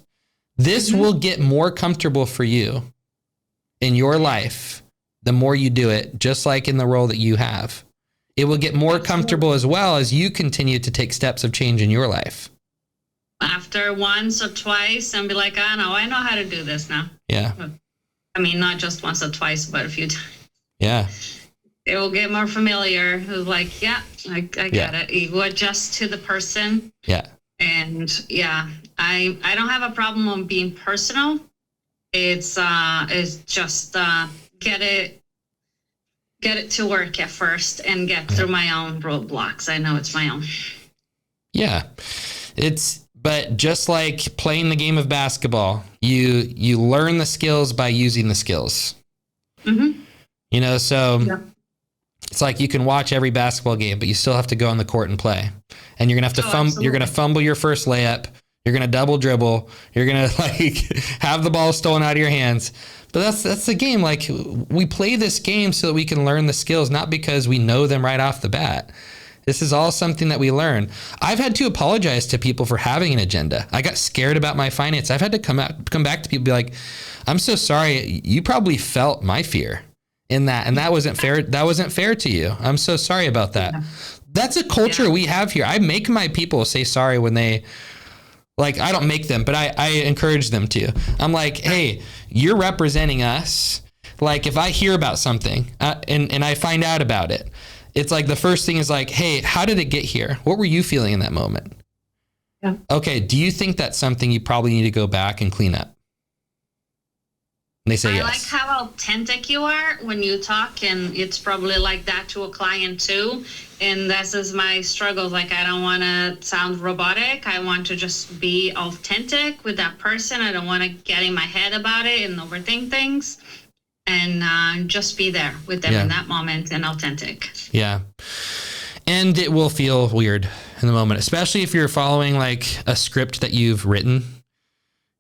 This will get more comfortable for you in your life the more you do it, just like in the role that you have. It will get more comfortable as well as you continue to take steps of change in your life. After once or twice, and be like, I know how to do this now. Yeah. I mean, not just once or twice, but a few times. Yeah. It will get more familiar. It was like, yeah, I get it. You adjust to the person. Yeah. And yeah, I don't have a problem on being personal. It's just get it to work at first and get through my own roadblocks. I know it's my own. Yeah. But just like playing the game of basketball, you learn the skills by using the skills. Mm-hmm. So it's like you can watch every basketball game, but you still have to go on the court and play. And you're going to have to you're going to fumble your first layup. You're going to double dribble. You're going to have the ball stolen out of your hands. But that's the game. Like, we play this game so that we can learn the skills, not because we know them right off the bat. This is all something that we learn. I've had to apologize to people for having an agenda. I got scared about my finance. I've had to come back to people and be like, I'm so sorry. You probably felt my fear in that. And that wasn't fair. That wasn't fair to you. I'm so sorry about that. Yeah. That's a culture we have here. I make my people say sorry when they, like, I don't make them, but I encourage them to. I'm like, hey, you're representing us. Like, if I hear about something and I find out about it, it's like the first thing is like, hey, how did it get here? What were you feeling in that moment? Yeah. Okay, do you think that's something you probably need to go back and clean up? And they say yes. I like how authentic you are when you talk, and it's probably like that to a client too. And this is my struggle. Like, I don't want to sound robotic. I want to just be authentic with that person. I don't want to get in my head about it and overthink things. And just be there with them in that moment and authentic. Yeah. And it will feel weird in the moment, especially if you're following like a script that you've written.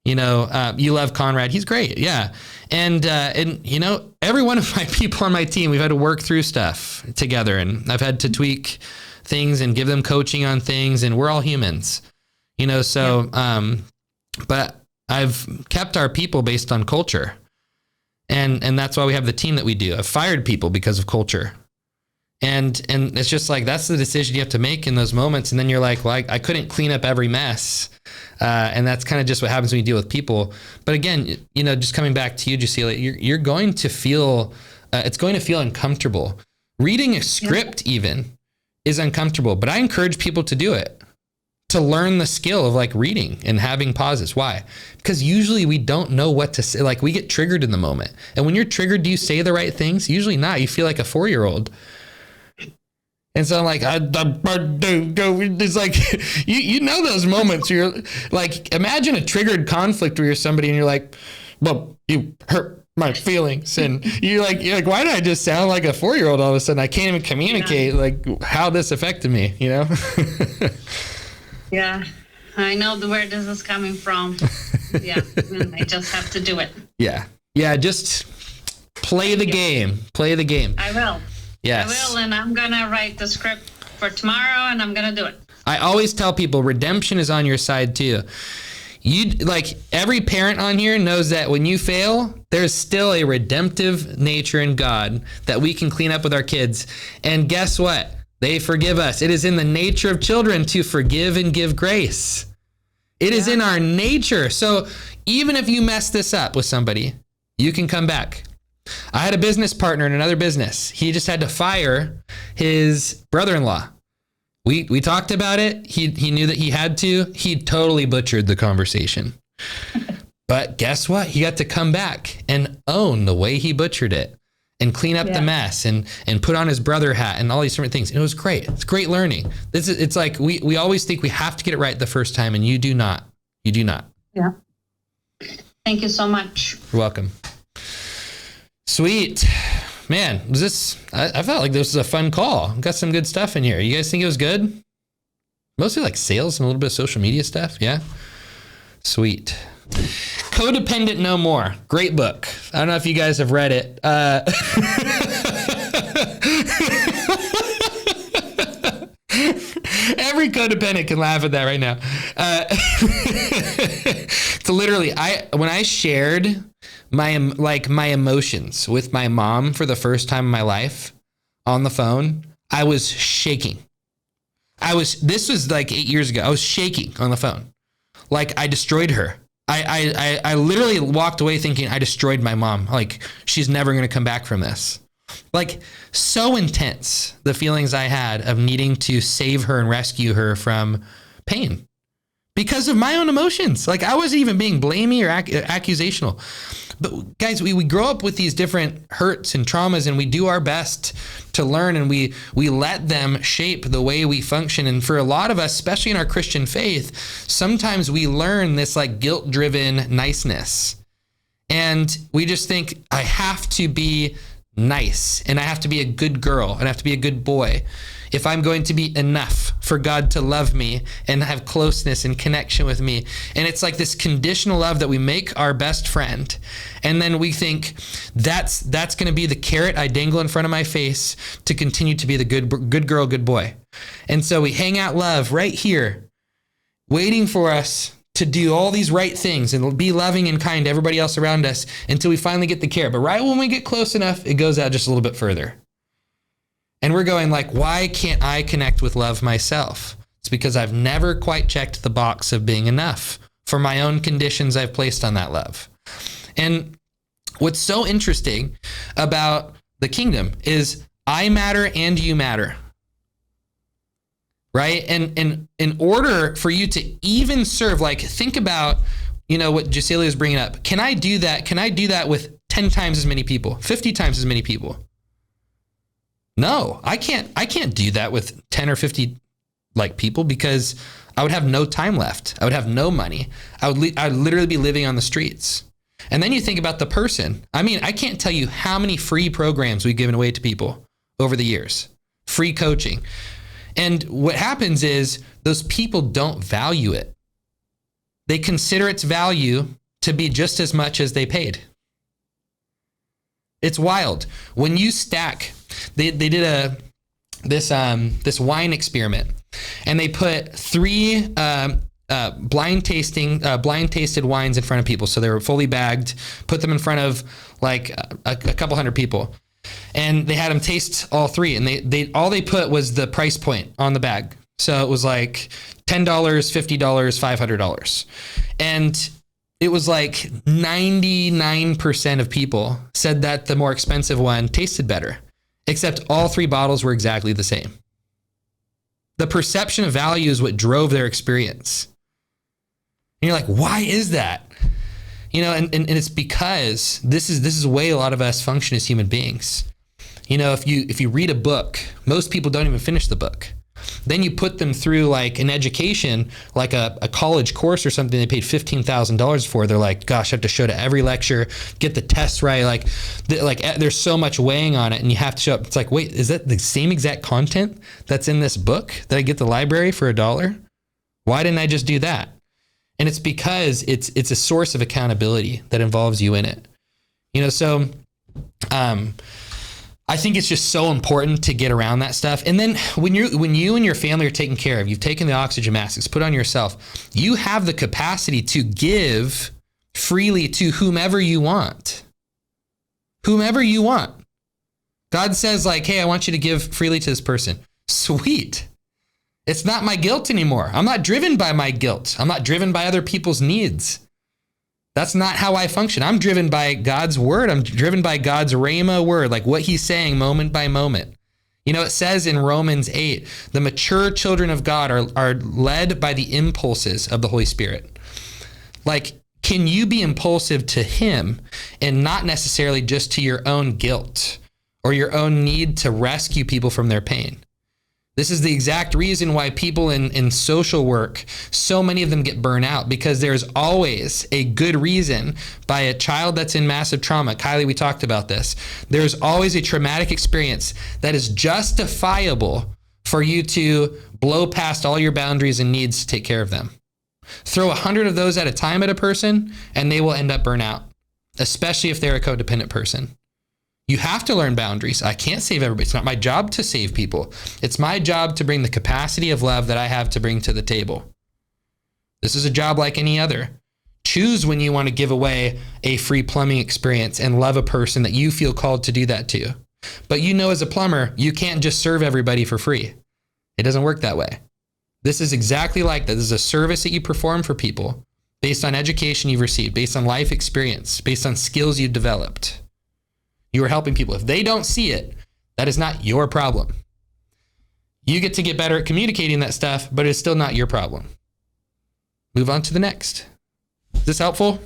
You love Conrad. He's great. Yeah. And every one of my people on my team, we've had to work through stuff together, and I've had to tweak things and give them coaching on things, and we're all humans, but I've kept our people based on culture. And that's why we have the team that we do. I've fired people because of culture. And it's just like, that's the decision you have to make in those moments. And then you're like, well, I couldn't clean up every mess. And that's kind of just what happens when you deal with people. But again, just coming back to you, Jusiela, you're going to feel, it's going to feel uncomfortable. Reading a script even is uncomfortable, but I encourage people to do it, to learn the skill of like reading and having pauses. Why? Because usually we don't know what to say. Like, we get triggered in the moment. And when you're triggered, do you say the right things? Usually not. You feel like a 4-year-old. And so I'm like, it's like, you know those moments. You're like, imagine a triggered conflict where you're somebody and you're like, well, you hurt my feelings. And you're like, why did I just sound like a 4-year-old all of a sudden? I can't even communicate like how this affected me, Yeah, I know where this is coming from. Yeah, I just have to do it. Yeah. Yeah. Just play the game. Play the game. I will. Yes. I will, and I'm gonna write the script for tomorrow, and I'm gonna do it. I always tell people redemption is on your side too. You like every parent on here knows that when you fail, there's still a redemptive nature in God that we can clean up with our kids. And guess what? They forgive us. It is in the nature of children to forgive and give grace. It is in our nature. So even if you mess this up with somebody, you can come back. I had a business partner in another business. He just had to fire his brother-in-law. We talked about it. He knew that he had to. He totally butchered the conversation. But guess what? He got to come back and own the way he butchered it and clean up the mess and put on his brother hat and all these different things. And it was great. It's great learning. It's like we always think we have to get it right the first time, and you do not. You do not. Yeah. Thank you so much. You're welcome. Sweet. Man, I felt like this was a fun call. Got some good stuff in here. You guys think it was good? Mostly like sales and a little bit of social media stuff. Yeah. Sweet. Codependent No More. Great book. I don't know if you guys have read it. Every codependent can laugh at that right now. So literally, when I shared my emotions with my mom for the first time in my life on the phone, I was shaking. This was like 8 years ago. I was shaking on the phone. Like I destroyed her. I literally walked away thinking I destroyed my mom. Like she's never going to come back from this. Like so intense, the feelings I had of needing to save her and rescue her from pain because of my own emotions. Like I wasn't even being blamey or accusational. But guys, we grow up with these different hurts and traumas, and we do our best to learn, and we let them shape the way we function. And for a lot of us, especially in our Christian faith, sometimes we learn this like guilt-driven niceness. And we just think, I have to be nice, and I have to be a good girl, and I have to be a good boy if I'm going to be enough for God to love me and have closeness and connection with me. And it's like this conditional love that we make our best friend. And then we think that's going to be the carrot I dangle in front of my face to continue to be the good girl, good boy. And so we hang out love right here, waiting for us to do all these right things and be loving and kind to everybody else around us until we finally get the carrot. But right when we get close enough, it goes out just a little bit further. And we're going like, why can't I connect with love myself? It's because I've never quite checked the box of being enough for my own conditions I've placed on that love. And what's so interesting about the kingdom is I matter and you matter. Right? And in order for you to even serve, like think about, what Jacelia is bringing up. Can I do that? Can I do that with 10 times as many people, 50 times as many people? No, I can't do that with 10 or 50 people because I would have no time left. I would have no money. I'd literally be living on the streets. And then you think about the person. I mean, I can't tell you how many free programs we've given away to people over the years, free coaching. And what happens is those people don't value it. They consider its value to be just as much as they paid. It's wild. When you stack, they did this wine experiment, and they put 3 blind tasted wines in front of people. So they were fully bagged, put them in front of like a couple hundred people, and they had them taste all 3. And they put was the price point on the bag. So it was like $10, $50, $500, and it was like 99% of people said that the more expensive one tasted better, except all 3 bottles were exactly the same. The perception of value is what drove their experience. And you're like, why is that? And it's because this is the way a lot of us function as human beings. If you read a book, most people don't even finish the book. Then you put them through like an education, like a college course or something they paid $15,000 for. They're like, gosh, I have to show to every lecture, get the tests right. Like there's so much weighing on it and you have to show up. It's like, wait, is that the same exact content that's in this book that I get at the library for $1? Why didn't I just do that? And it's because it's a source of accountability that involves you in it. So I think it's just so important to get around that stuff. And then when you and your family are taken care of, you've taken the oxygen masks, put on yourself, you have the capacity to give freely to whomever you want. Whomever you want. God says like, hey, I want you to give freely to this person. Sweet. It's not my guilt anymore. I'm not driven by my guilt. I'm not driven by other people's needs. That's not how I function. I'm driven by God's word. I'm driven by God's Rhema word, like what he's saying moment by moment. It says in Romans 8, the mature children of God are led by the impulses of the Holy Spirit. Like, can you be impulsive to him and not necessarily just to your own guilt or your own need to rescue people from their pain? This is the exact reason why people in social work, so many of them get burnt out, because there's always a good reason by a child that's in massive trauma. Kylie, we talked about this. There's always a traumatic experience that is justifiable for you to blow past all your boundaries and needs to take care of them. Throw 100 of those at a time at a person and they will end up burnt out, especially if they're a codependent person. You have to learn boundaries. I can't save everybody. It's not my job to save people. It's my job to bring the capacity of love that I have to bring to the table. This is a job like any other. Choose when you want to give away a free plumbing experience and love a person that you feel called to do that to. But as a plumber, you can't just serve everybody for free. It doesn't work that way. This is exactly like that. This is a service that you perform for people based on education you've received, based on life experience, based on skills you've developed. You are helping people. If they don't see it, that is not your problem. You get to get better at communicating that stuff, but it's still not your problem. Move on to the next. Is this helpful?